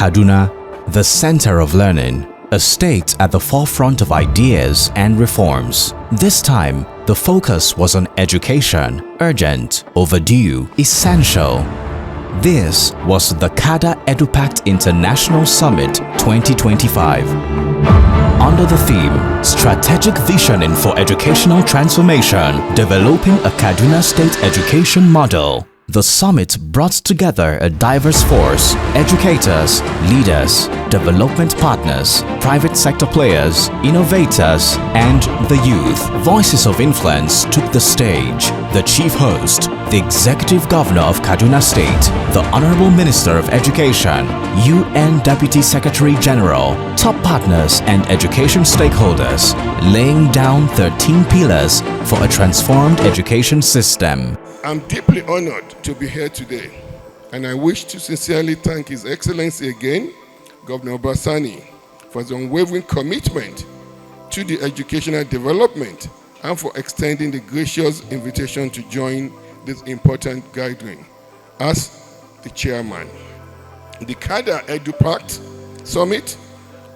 Kaduna, the center of learning, a state at the forefront of ideas and reforms. This time, the focus was on education, urgent, overdue, essential. This was the KADA EDUPACT International Summit 2025. Under the theme, Strategic Visioning for Educational Transformation, Developing a Kaduna State Education Model, the summit brought together a diverse force: educators, leaders, development partners, private sector players, innovators, and the youth. Voices of influence took the stage. The chief host, the Executive Governor of Kaduna State, the Honorable Minister of Education, UN Deputy Secretary General, top partners and education stakeholders, laying down 13 pillars for a transformed education system. I'm deeply honored to be here today, and I wish to sincerely thank His Excellency again, Governor Obasani, for his unwavering commitment to the educational development and for extending the gracious invitation to join this important gathering as the chairman. The KADA EDUPACT Summit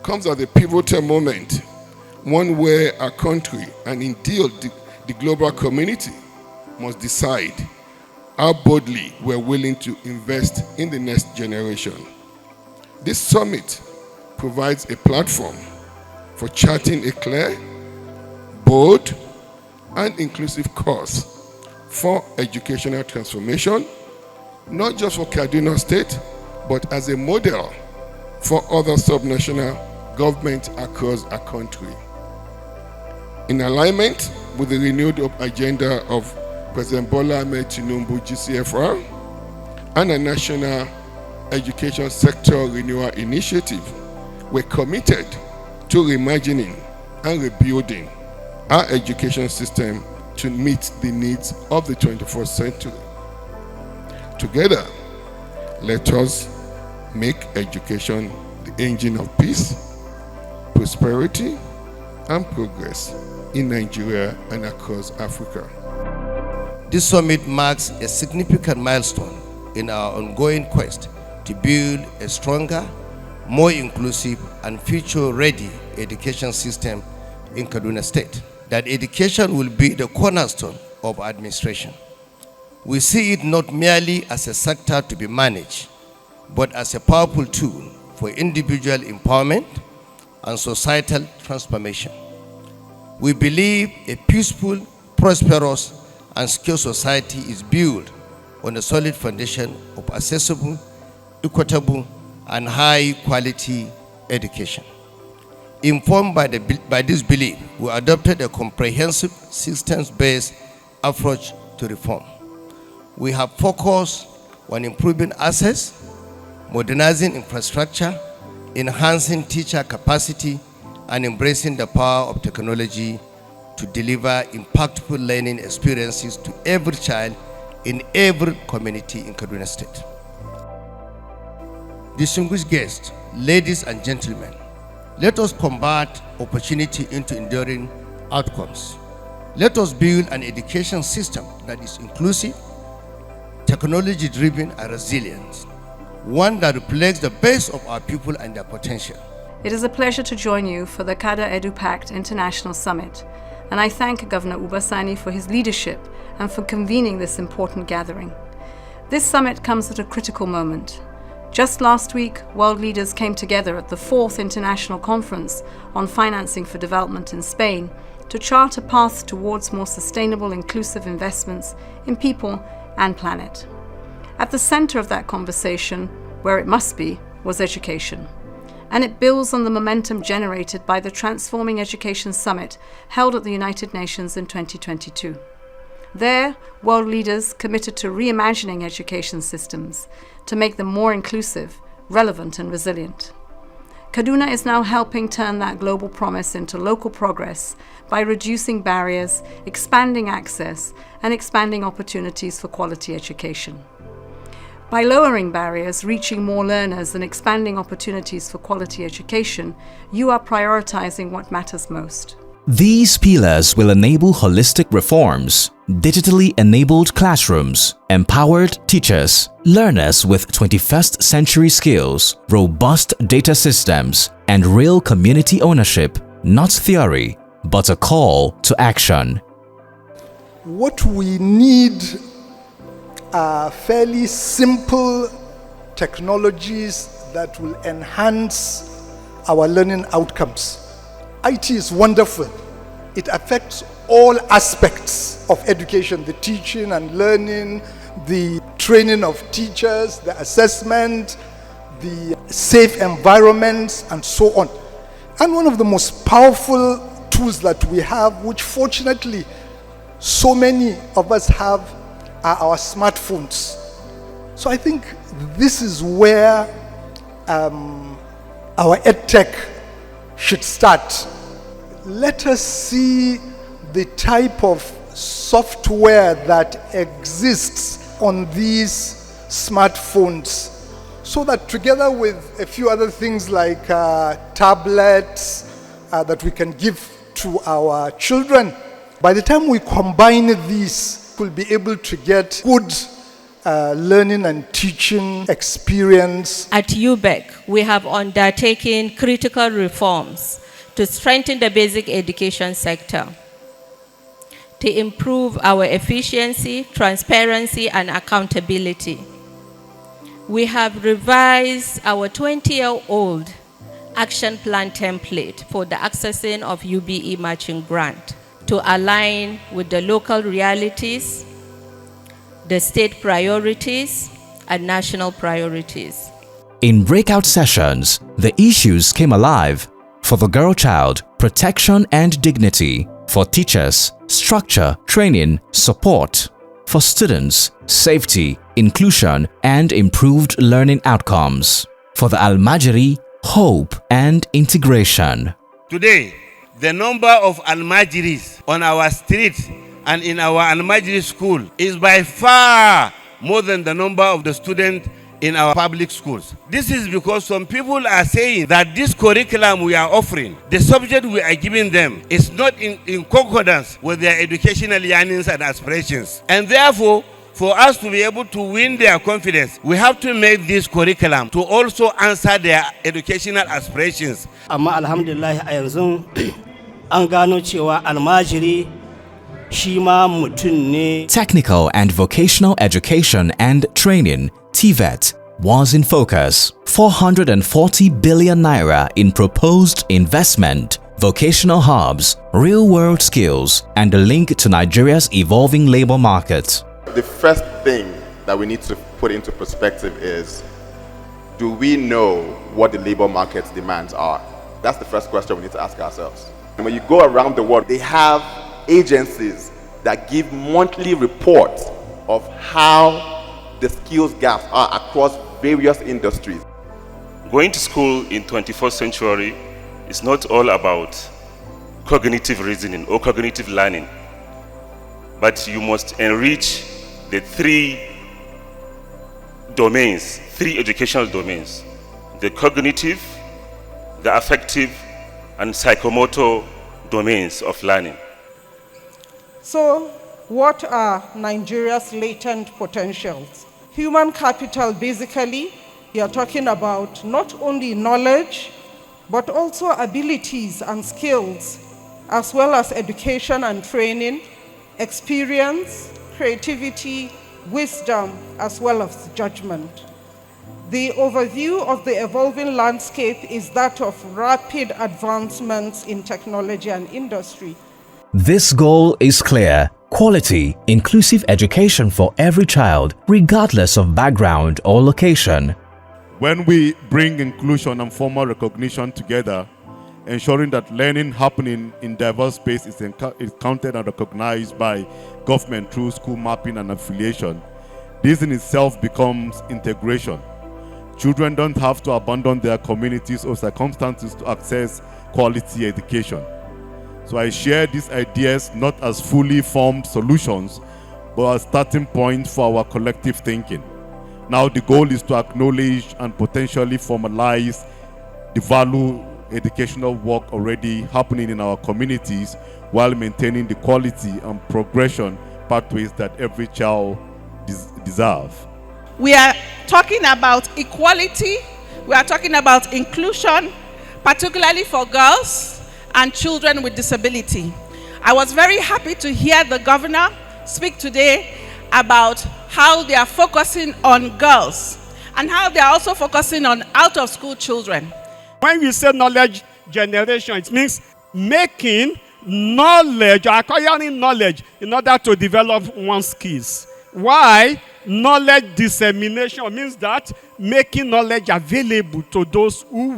comes at a pivotal moment, one where our country and indeed the global community must decide how boldly we're willing to invest in the next generation. This summit provides a platform for charting a clear, bold, and inclusive course for educational transformation, not just for Kaduna State, but as a model for other subnational governments across our country. In alignment with the renewed agenda of President Bola Ahmed Tinubu GCFR and a national education sector renewal initiative, we're committed to reimagining and rebuilding our education system to meet the needs of the 21st century. Together, let us make education the engine of peace, prosperity, and progress in Nigeria and across Africa. This summit marks a significant milestone in our ongoing quest to build a stronger, more inclusive, and future-ready education system in Kaduna State. That education will be the cornerstone of administration. We see it not merely as a sector to be managed, but as a powerful tool for individual empowerment and societal transformation. We believe a peaceful, prosperous, and secure society is built on a solid foundation of accessible, equitable, and high-quality education. Informed by this belief, we adopted a comprehensive systems-based approach to reform. We have focused on improving access, modernizing infrastructure, enhancing teacher capacity, and embracing the power of technology to deliver impactful learning experiences to every child in every community in Kaduna State. Distinguished guests, ladies and gentlemen, let us convert opportunity into enduring outcomes. Let us build an education system that is inclusive, technology-driven, and resilient, one that reflects the best of our people and their potential. It is a pleasure to join you for the KADA EDUPACT International Summit, and I thank Governor Obasani for his leadership and for convening this important gathering. This summit comes at a critical moment. Just last week, world leaders came together at the 4th International Conference on Financing for Development in Spain to chart a path towards more sustainable, inclusive investments in people and planet. At the center of that conversation, where it must be, was education. And it builds on the momentum generated by the Transforming Education Summit held at the United Nations in 2022. There, world leaders committed to reimagining education systems to make them more inclusive, relevant, and resilient. Kaduna is now helping turn that global promise into local progress by reducing barriers, expanding access, and expanding opportunities for quality education. By lowering barriers, reaching more learners, and expanding opportunities for quality education, you are prioritizing what matters most. These pillars will enable holistic reforms, digitally enabled classrooms, empowered teachers, learners with 21st century skills, robust data systems, and real community ownership, not theory, but a call to action. What we need are fairly simple technologies that will enhance our learning outcomes. IT is wonderful. It affects all aspects of education, the teaching and learning, the training of teachers, the assessment, the safe environments, and so on. And one of the most powerful tools that we have, which fortunately so many of us have, are our smartphones. So I think this is where our EdTech should start. Let us see the type of software that exists on these smartphones, so that together with a few other things like tablets that we can give to our children, by the time we combine these, we'll be able to get good learning and teaching experience. At UBEC, we have undertaken critical reforms to strengthen the basic education sector, to improve our efficiency, transparency, and accountability. We have revised our 20-year-old action plan template for the accessing of UBE matching grant to align with the local realities, the state priorities, and national priorities. In breakout sessions, the issues came alive. For the girl child, protection and dignity. For teachers, structure, training, support. For students, safety, inclusion, and improved learning outcomes. For the Almajiri, hope and integration. Today, the number of Almajiris on our streets and in our Almajiri school is by far more than the number of the students in our public schools. This is because some people are saying that this curriculum we are offering, the subject we are giving them, is not in concordance with their educational yearnings and aspirations. And therefore, for us to be able to win their confidence, we have to make this curriculum to also answer their educational aspirations. Amma alhamdulillah a yanzu an gano cewa almajiri shi ma mutum ne. Technical and vocational education and training, TVET, was in focus. 440 billion naira in proposed investment, vocational hubs, real-world skills, and a link to Nigeria's evolving labor market. The first thing that we need to put into perspective is, do we know what the labor market's demands are? That's the first question we need to ask ourselves. And when you go around the world, they have agencies that give monthly reports of how the skills gaps are across various industries. Going to school in 21st century is not all about cognitive reasoning or cognitive learning, but you must enrich the three educational domains: the cognitive, the affective, and psychomotor domains of learning. So, what are Nigeria's latent potentials? Human capital, basically, you're talking about not only knowledge, but also abilities and skills, as well as education and training, experience, creativity, wisdom, as well as judgment. The overview of the evolving landscape is that of rapid advancements in technology and industry. This goal is clear: quality, inclusive education for every child, regardless of background or location. When we bring inclusion and formal recognition together, ensuring that learning happening in diverse space is counted and recognized by government through school mapping and affiliation, this in itself becomes integration. Children don't have to abandon their communities or circumstances to access quality education. So I share these ideas not as fully formed solutions, but as starting points for our collective thinking. Now the goal is to acknowledge and potentially formalize the value educational work already happening in our communities while maintaining the quality and progression pathways that every child deserves. We are talking about equality, we are talking about inclusion, particularly for girls and children with disability. I was very happy to hear the governor speak today about how they are focusing on girls and how they are also focusing on out-of-school children. When we say knowledge generation, it means making knowledge, acquiring knowledge in order to develop one's skills. Why? Knowledge dissemination means that making knowledge available to those who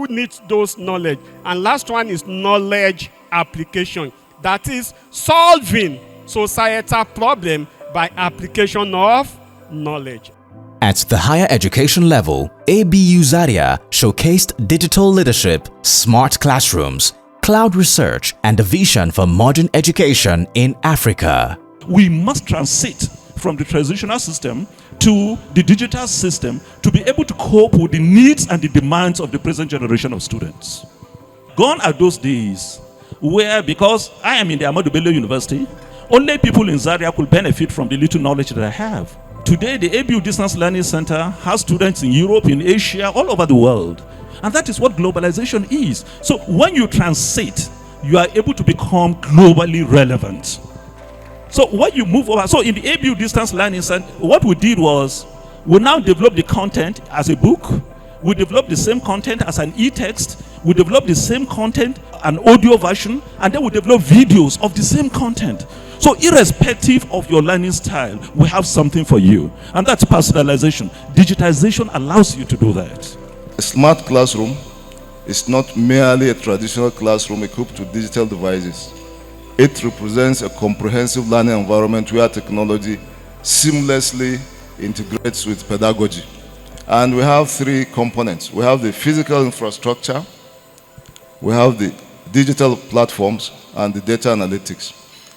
need those knowledge. And last one is knowledge application. That is solving societal problem by application of knowledge. At the higher education level, ABU Zaria showcased digital leadership, smart classrooms, cloud research, and a vision for modern education in Africa. We must transit from the traditional system to the digital system to be able to cope with the needs and the demands of the present generation of students. Gone are those days where, because I am in the Ahmadu Bello University, only people in Zaria could benefit from the little knowledge that I have. Today, the ABU Distance Learning Center has students in Europe, in Asia, all over the world. And that is what globalization is. So when you transit, you are able to become globally relevant. So when you move over, so in the ABU Distance Learning Center, what we did was, we now develop the content as a book, we develop the same content as an e-text, we develop the same content, an audio version, and then we develop videos of the same content. So irrespective of your learning style, we have something for you. And that's personalization. Digitization allows you to do that. A smart classroom is not merely a traditional classroom equipped with digital devices. It represents a comprehensive learning environment where technology seamlessly integrates with pedagogy. And we have three components. We have the physical infrastructure, we have the digital platforms, and the data analytics.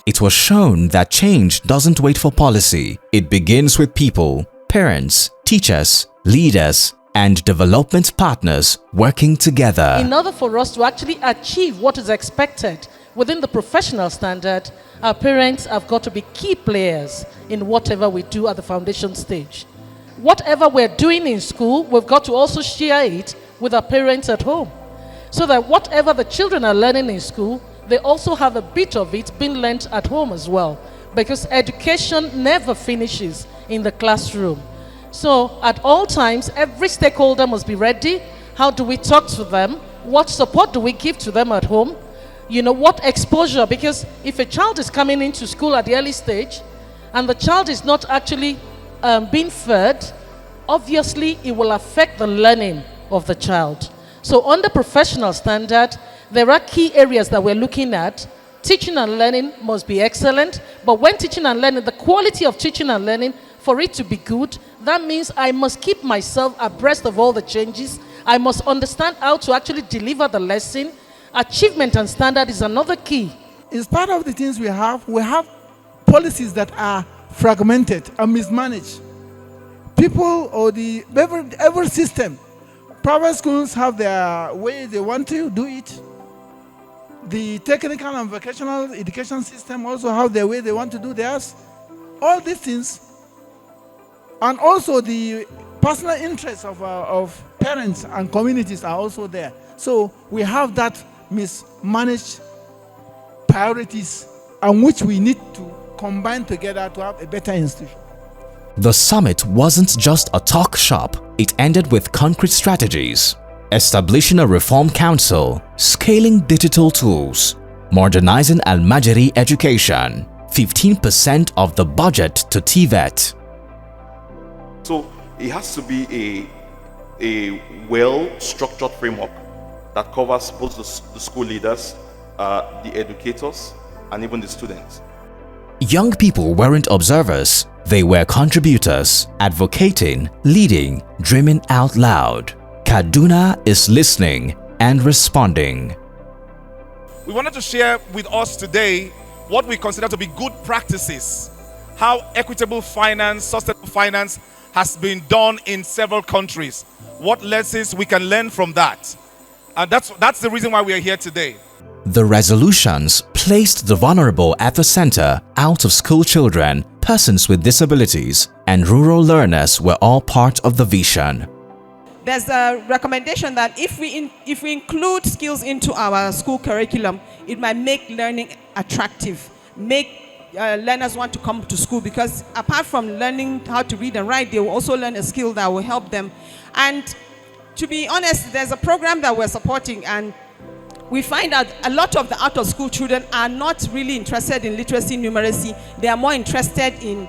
It was shown that change doesn't wait for policy. It begins with people, parents, teachers, leaders, and development partners working together. In order for us to actually achieve what is expected within the professional standard, our parents have got to be key players in whatever we do at the foundation stage. Whatever we're doing in school, we've got to also share it with our parents at home, so that whatever the children are learning in school, they also have a bit of it being learnt at home as well, because education never finishes in the classroom. So at all times, every stakeholder must be ready. How do we talk to them? What support do we give to them at home? You know, what exposure? Because if a child is coming into school at the early stage and the child is not actually being fed, obviously it will affect the learning of the child. So on the professional standard, there are key areas that we're looking at. Teaching and learning must be excellent, but when teaching and learning, the quality of teaching and learning, for it to be good, that means I must keep myself abreast of all the changes. I must understand how to actually deliver the lesson. Achievement and standard is another key. It's part of the things we have policies that are fragmented and mismanaged. People or every system, private schools have their way they want to do it. The technical and vocational education system also have their way they want to do theirs. All these things, and also the personal interests of parents and communities are also there. So we have that mismanaged priorities, and which we need to combine together to have a better institution. The summit wasn't just a talk shop, it ended with concrete strategies. Establishing a reform council, scaling digital tools, modernizing Almajiri education, 15% of the budget to TVET. So it has to be a well-structured framework that covers both the school leaders, the educators, and even the students. Young people weren't observers, they were contributors, advocating, leading, dreaming out loud. Kaduna is listening and responding. We wanted to share with us today what we consider to be good practices, how equitable finance, sustainable finance has been done in several countries, what lessons we can learn from that. And that's the reason why we are here today. The resolutions placed the vulnerable at the center. Out of school children, persons with disabilities, and rural learners were all part of the vision. There's a recommendation that if we include skills into our school curriculum, it might make learning attractive, make learners want to come to school, because apart from learning how to read and write, they will also learn a skill that will help them. And to be honest, there's a program that we're supporting, and we find out a lot of the out-of-school children are not really interested in literacy, numeracy. They are more interested in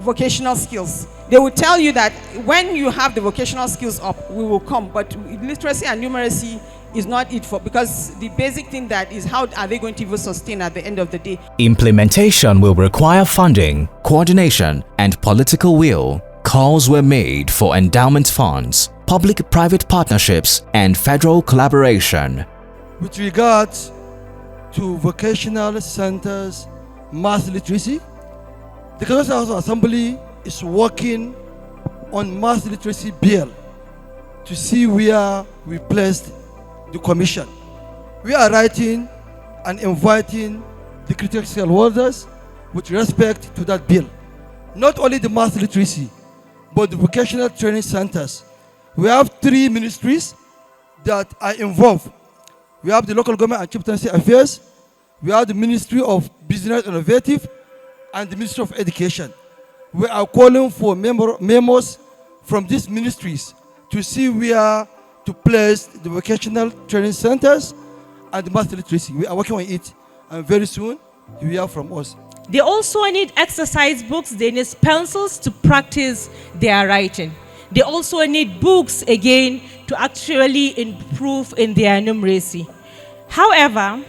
vocational skills. They will tell you that when you have the vocational skills up, we will come. But literacy and numeracy is not it, for because the basic thing that is, how are they going to even sustain at the end of the day? Implementation will require funding, coordination, and political will. Calls were made for endowment funds, public-private partnerships, and federal collaboration. With regards to vocational centers, mass literacy, the Kaduna State House of Assembly is working on mass literacy bill to see where we placed the commission. We are writing and inviting the critical stakeholders with respect to that bill. Not only the mass literacy, but the vocational training centers. We have 3 ministries that are involved. We have the Local Government and Chieftaincy Affairs, we have the Ministry of Business Innovative, and the Ministry of Education. We are calling for memos from these ministries to see where to place the vocational training centers and the mass literacy. We are working on it, and very soon you will hear from us. They also need exercise books, they need pencils to practice their writing. They also need books, again, to actually improve in their numeracy. However,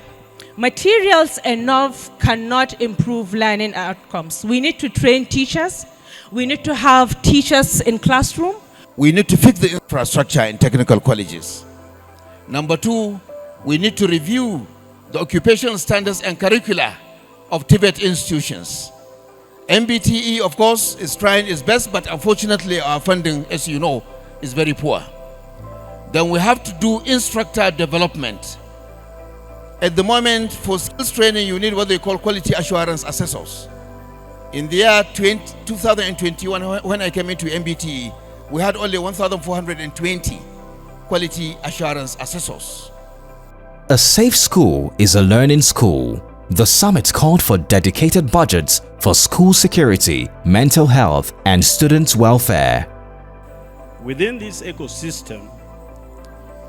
materials enough cannot improve learning outcomes. We need to train teachers. We need to have teachers in classroom. We need to fix the infrastructure in technical colleges. Number 2, we need to review the occupational standards and curricula of TVET institutions. MBTE, of course, is trying its best, but unfortunately our funding, as you know, is very poor. Then we have to do instructor development. At the moment, for skills training, you need what they call quality assurance assessors. In the year 2021, when I came into MBTE, we had only 1,420 quality assurance assessors. A safe school is a learning school. The summit called for dedicated budgets for school security, mental health, and students' welfare. Within this ecosystem,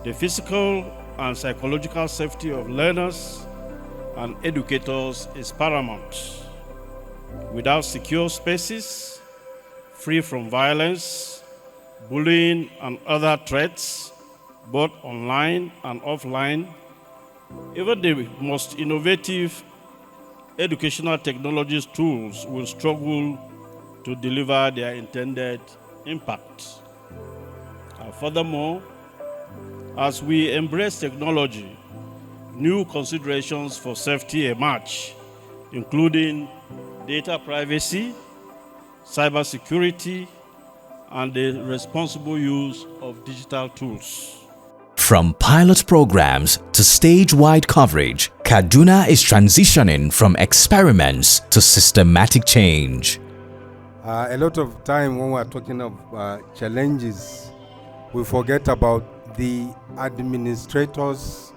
the physical and psychological safety of learners and educators is paramount. Without secure spaces, free from violence, bullying, and other threats, both online and offline, even the most innovative educational technologies tools will struggle to deliver their intended impact. And furthermore, as we embrace technology, new considerations for safety emerge, including data privacy, cybersecurity, and the responsible use of digital tools. From pilot programs to stage-wide coverage, Kaduna is transitioning from experiments to systematic change. A lot of time when we're talking of challenges, we forget about the administrators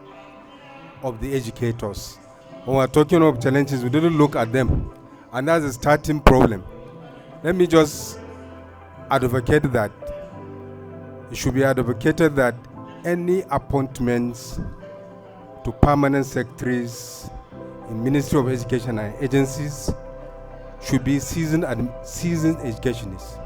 of the educators. When we're talking of challenges, we don't look at them, and that's a starting problem. Let me just advocate that. It should be advocated that any appointments to permanent secretaries in Ministry of Education and agencies should be seasoned educationists.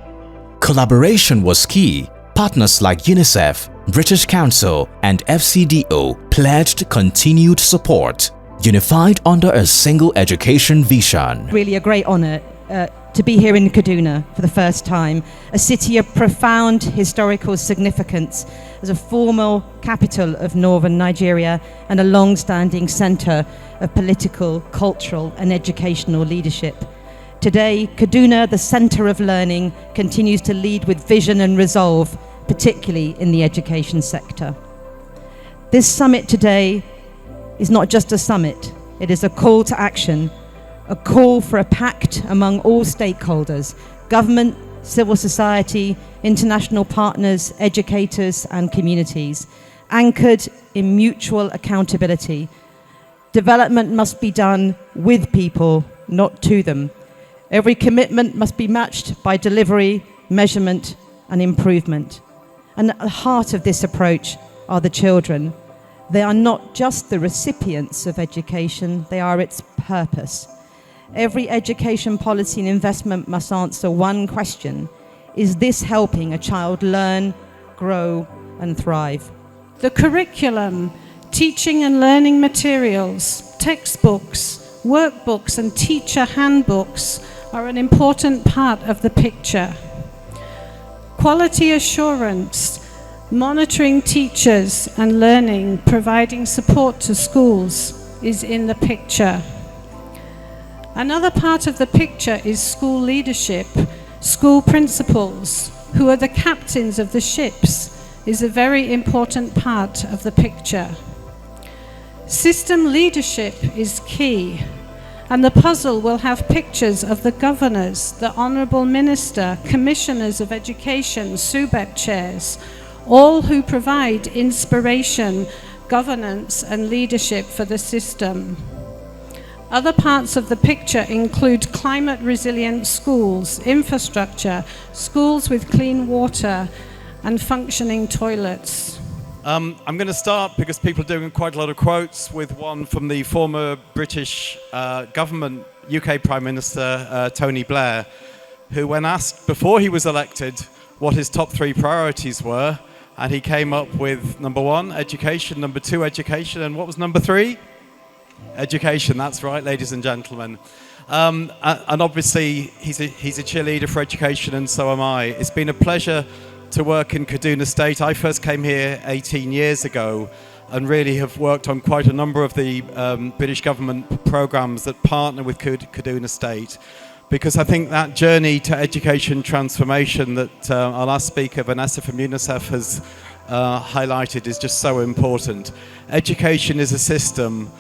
Collaboration was key. Partners like UNICEF, British Council, and FCDO pledged continued support, unified under a single education vision. Really a great honour to be here in Kaduna for the first time, a city of profound historical significance as a former capital of northern Nigeria and a long-standing centre of political, cultural and educational leadership. Today, Kaduna, the centre of learning, continues to lead with vision and resolve, particularly in the education sector. This summit today is not just a summit, it is a call to action, a call for a pact among all stakeholders, government, civil society, international partners, educators and communities, anchored in mutual accountability. Development must be done with people, not to them. Every commitment must be matched by delivery, measurement and improvement. And at the heart of this approach are the children. They are not just the recipients of education, they are its purpose. Every education policy and investment must answer one question: is this helping a child learn, grow, and thrive? The curriculum, teaching and learning materials, textbooks, workbooks, and teacher handbooks are an important part of the picture. Quality assurance, monitoring teachers and learning, providing support to schools is in the picture. Another part of the picture is school leadership. School principals, who are the captains of the ships, is a very important part of the picture. System leadership is key, and the puzzle will have pictures of the governors, the Honourable Minister, Commissioners of Education, SUBEP chairs, all who provide inspiration, governance and leadership for the system. Other parts of the picture include climate resilient schools, infrastructure, schools with clean water and functioning toilets. I'm going to start, because people are doing quite a lot of quotes, with one from the former British government, UK Prime Minister Tony Blair, who, when asked before he was elected what his top 3 priorities were, and he came up with number 1, education, number 2, education, and what was number 3? Education, that's right, ladies and gentlemen. And obviously, he's a cheerleader for education, and so am I. It's been a pleasure to work in Kaduna State. I first came here 18 years ago and really have worked on quite a number of the British government programs that partner with Kaduna State, because I think that journey to education transformation that our last speaker, Vanessa from UNICEF, has highlighted is just so important. Education is a system.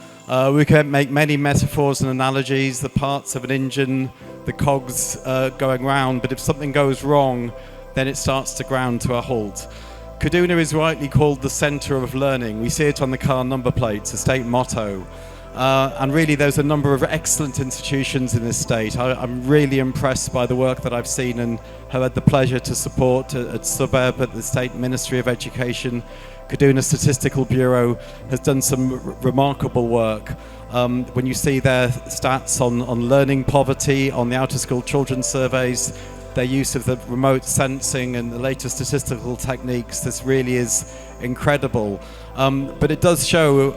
We can make many metaphors and analogies, the parts of an engine, the cogs going round, but if something goes wrong, then it starts to ground to a halt. Kaduna is rightly called the centre of learning. We see it on the car number plates, the state motto. And really there's a number of excellent institutions in this state. I'm really impressed by the work that I've seen and have had the pleasure to support at SUBEB, at the State Ministry of Education. Kaduna Statistical Bureau has done some remarkable work. When you see their stats on learning poverty, on the outer school children's surveys, their use of the remote sensing and the latest statistical techniques, this really is incredible. But it does show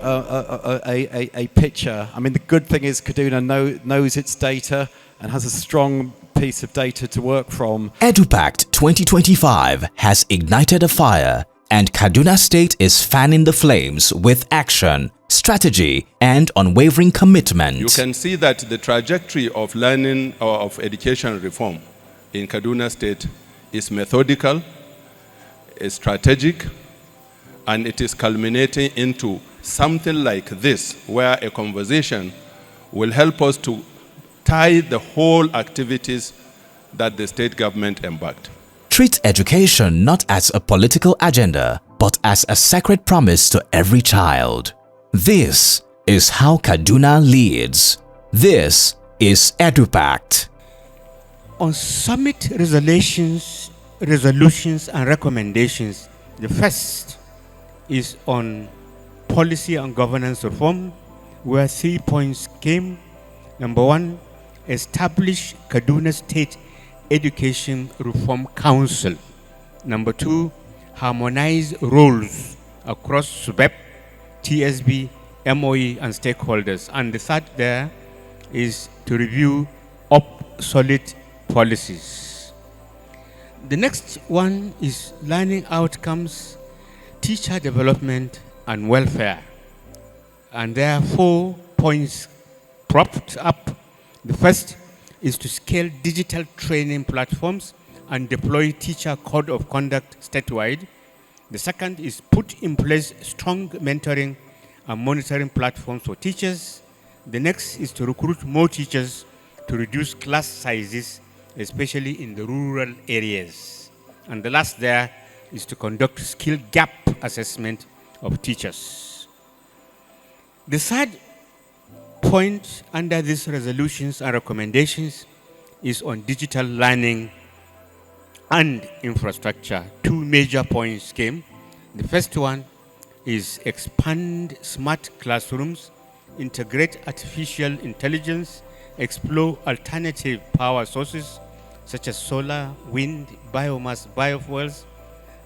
a picture. I mean, the good thing is Kaduna knows its data and has a strong piece of data to work from. EduPact 2025 has ignited a fire, and Kaduna State is fanning the flames with action, strategy, and unwavering commitment. You can see that the trajectory of learning or of education reform in Kaduna State is methodical, is strategic, and it is culminating into something like this, where a conversation will help us to tie the whole activities that the state government embarked. Treat education not as a political agenda, but as a sacred promise to every child. This is how Kaduna leads. This is EduPact. On summit resolutions and recommendations, the first is on policy and governance reform, where 3 points came. Number 1, establish Kaduna State Education Reform Council. Number 2, harmonize roles across SUBEP, TSB, MOE, and stakeholders. And the third there is to review obsolete policies. The next one is learning outcomes, teacher development, and welfare. And there are 4 points propped up. The first is to scale digital training platforms and deploy teacher code of conduct statewide. The second is put in place strong mentoring and monitoring platforms for teachers. The next is to recruit more teachers to reduce class sizes, especially in the rural areas. And the last there is to conduct skill gap assessment of teachers. The third point under these resolutions and recommendations is on digital learning and infrastructure. Two major points came. The first one is expand smart classrooms, integrate artificial intelligence, explore alternative power sources such as solar, wind, biomass, biofuels,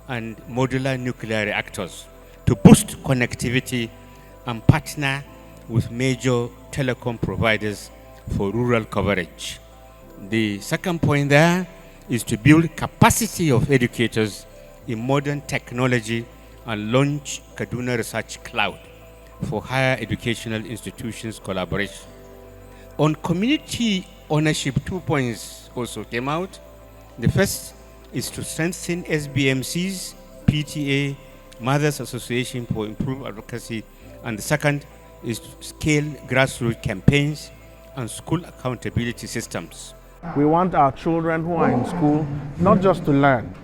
and modular nuclear reactors to boost connectivity and partner with major telecom providers for rural coverage. The second point there is to build capacity of educators in modern technology and launch Kaduna Research Cloud for higher educational institutions collaboration. On community ownership, 2 points also came out. The first is to strengthen SBMCs, PTA, Mothers Association for Improved Advocacy, and the second is to scale grassroots campaigns and school accountability systems. We want our children who are in school not just to learn,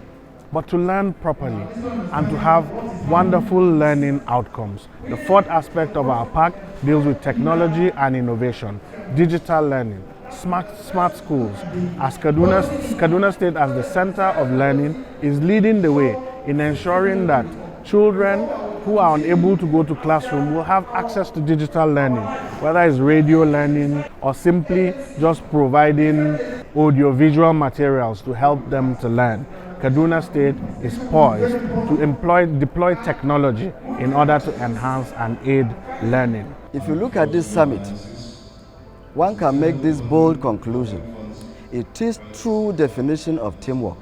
but to learn properly and to have wonderful learning outcomes. The fourth aspect of our pact deals with technology and innovation, digital learning, smart schools. As Kaduna State as the center of learning is leading the way in ensuring that children who are unable to go to classroom will have access to digital learning, whether it's radio learning or simply just providing audiovisual materials to help them to learn. Kaduna State is poised to deploy technology in order to enhance and aid learning. If you look at this summit, one can make this bold conclusion. It is true definition of teamwork.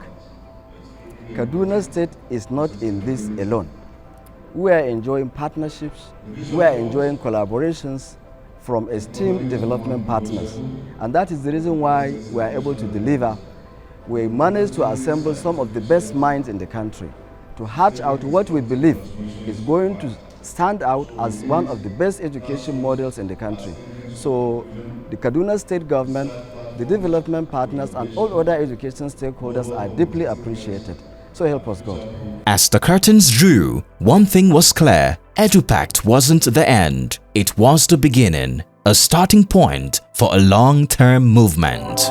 Kaduna State is not in this alone. We are enjoying partnerships, we are enjoying collaborations from esteemed development partners. And that is the reason why we are able to deliver. We managed to assemble some of the best minds in the country to hatch out what we believe is going to stand out as one of the best education models in the country. So the Kaduna State Government, the development partners, and all other education stakeholders are deeply appreciated. So help us God. As the curtains drew, one thing was clear: EduPact wasn't the end, it was the beginning, a starting point for a long-term movement.